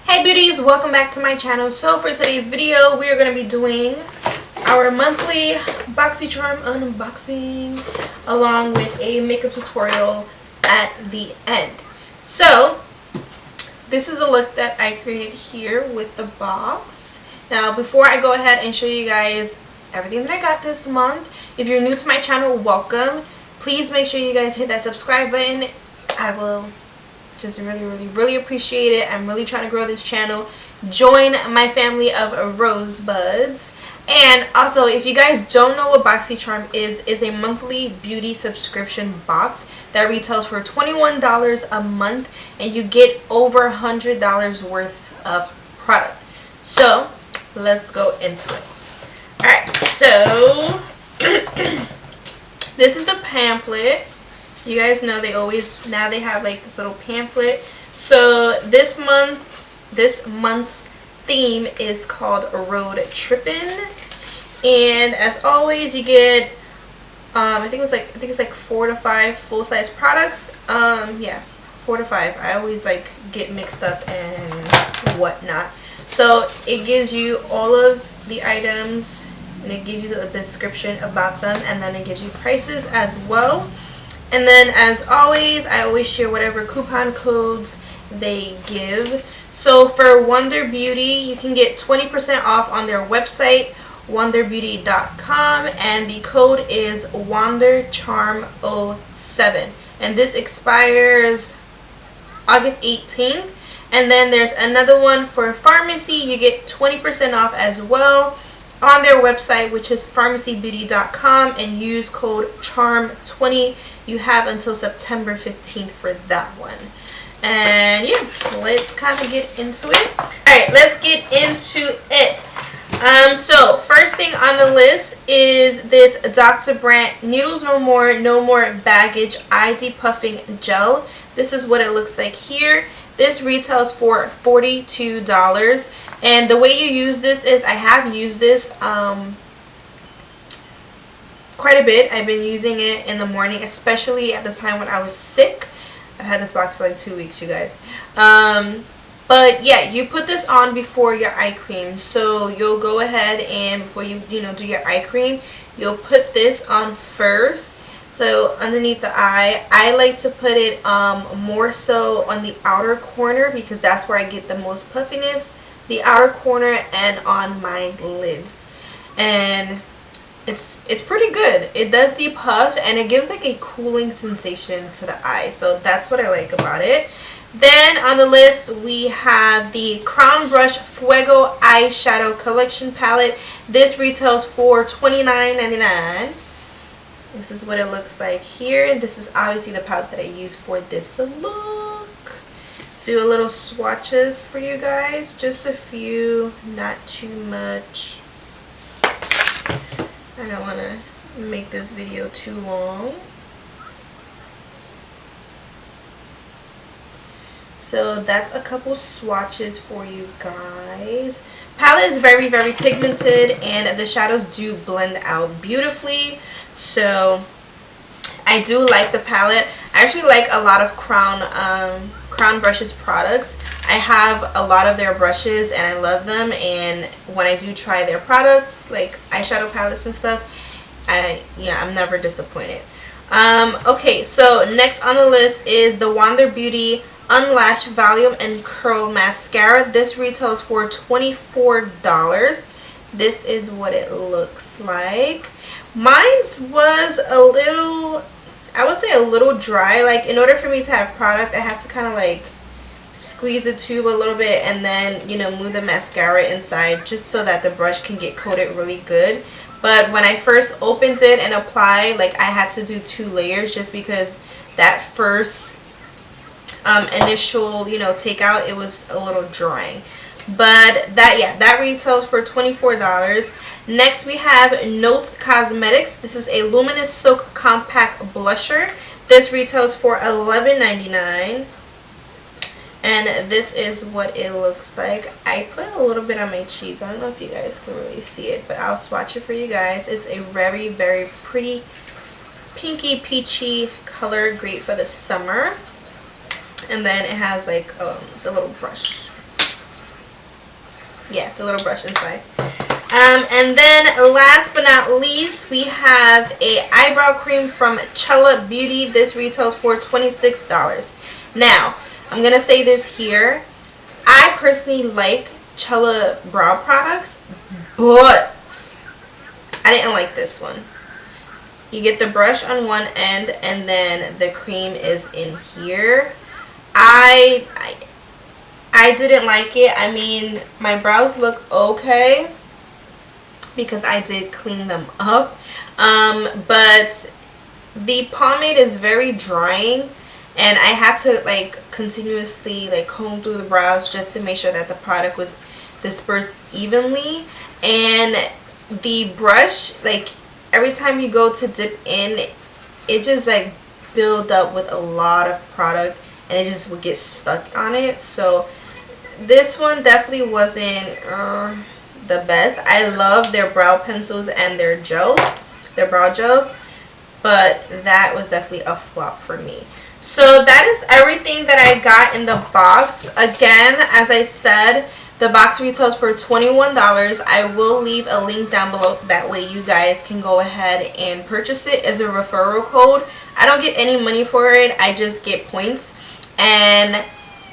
Hey beauties, welcome back to my channel. So for today's video, we are going to be doing our monthly Boxycharm unboxing along with a makeup tutorial at the end. So this is the look that I created here with the box. Now before I go ahead and show you guys everything that I got this month, if you're new to my channel, welcome. Please make sure you guys hit that subscribe button. I will just really appreciate it. I'm really trying to grow this channel. Join my family of Rosebudz. And also, if you guys don't know what Boxycharm is a monthly beauty subscription box that retails for $21 a month, and you get over $100 worth of product. So let's go into it. Alright, so this is the pamphlet. You guys know they always, now they have like this little pamphlet. So this month's theme is called Road Trippin'. And as always, you get I think it's like 4 to 5 full-size products. Yeah, 4 to 5. I always like get mixed up and whatnot. So it gives you all of the items, and it gives you a description about them, and then it gives you prices as well. And then as always, I always share whatever coupon codes they give. So for Wonder Beauty, you can get 20% off on their website, wonderbeauty.com, and the code is WonderCharm07, and this expires August 18th. And then there's another one for pharmacy. You get 20% off as well on their website, which is pharmacybeauty.com, and use code CHARM20. You have until September 15th for that one. And yeah, let's kind of get into it. Alright, let's get into it. So first thing on the list is this Dr. Brandt Needles No More Baggage Eye Depuffing Gel. This is what it looks like here. This retails for $42. And the way you use this is, I have used this quite a bit. I've been using it in the morning, especially at the time when I was sick. I had this box for like 2 weeks, you guys. But yeah, you put this on before your eye cream. So you'll go ahead and before you do your eye cream, you'll put this on first. So underneath the eye, I like to put it more so on the outer corner, because that's where I get the most puffiness. The outer corner and on my lids. And it's pretty good. It does depuff, and it gives like a cooling sensation to the eye. So that's what I like about it. Then on the list we have the Crown Brush Fuego Eyeshadow Collection Palette. This retails for $29.99. This is what it looks like here. This is obviously the palette that I use for this look. Do a little swatches for you guys. Just a few, not too much. I don't want to make this video too long. So that's a couple swatches for you guys. Palette is very pigmented, and the shadows do blend out beautifully. So I do like the palette. I actually like a lot of Crown Brushes products. I have a lot of their brushes and I love them, and when I do try their products like eyeshadow palettes and stuff, I'm never disappointed. Okay, so next on the list is the Wonder Beauty Unlash Volume and Curl Mascara. This retails for $24. This is what it looks like. Mine's was a little, I would say a little dry. Like, in order for me to have product, I have to kind of like squeeze the tube a little bit and then, move the mascara inside just so that the brush can get coated really good. But when I first opened it and applied, like, I had to do 2 layers just because that first initial, takeout, it was a little drying. But that retails for $24. Next we have Sonny Cosmetics. This is a Luminous Silk Compact Blusher. This retails for $11.99. And this is what it looks like. I put a little bit on my cheek. I don't know if you guys can really see it, but I'll swatch it for you guys. It's a very pretty pinky peachy color, great for the summer. And then it has like the little brush. Yeah, the little brush inside. And then last but not least, we have a eyebrow cream from Chella Beauty. This retails for $26. Now, I'm going to say this here. I personally like Chella brow products, but I didn't like this one. You get the brush on one end and then the cream is in here. I didn't like it. I mean, my brows look okay because I did clean them up, but the pomade is very drying, and I had to like continuously like comb through the brows just to make sure that the product was dispersed evenly. And the brush, like every time you go to dip in, it just like build up with a lot of product and it just would get stuck on it. So this one definitely wasn't the best. I love their brow pencils and their gels, their brow gels, but that was definitely a flop for me. So that is everything that I got in the box. Again, as I said, the box retails for $21. I will leave a link down below. That way you guys can go ahead and purchase it as a referral code. I don't get any money for it. I just get points. And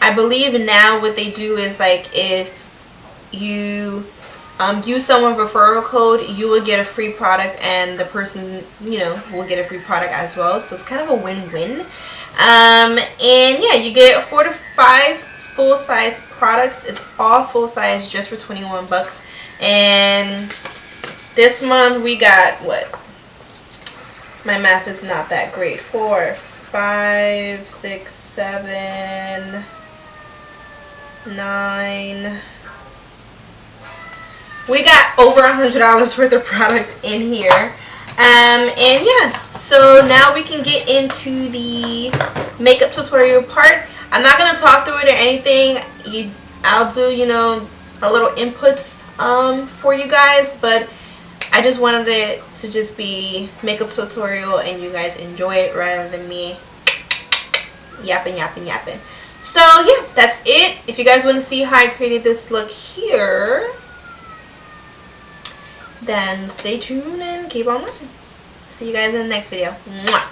I believe now what they do is like if you use someone's referral code, you will get a free product and the person, you know, will get a free product as well. So it's kind of a win-win. And yeah, you get 4 to 5 full-size products. It's all full-size just for 21 bucks. And this month we got what? My math is not that great. 4, 5, 6, 7, 9. We got over $100 worth of product in here. And yeah, so now we can get into the makeup tutorial part. I'm not gonna talk through it or anything. I'll do, you know, a little inputs for you guys, but I just wanted it to just be makeup tutorial and you guys enjoy it rather than me yapping. So yeah, that's it. If you guys want to see how I created this look here, then stay tuned and keep on watching. See you guys in the next video. Mwah.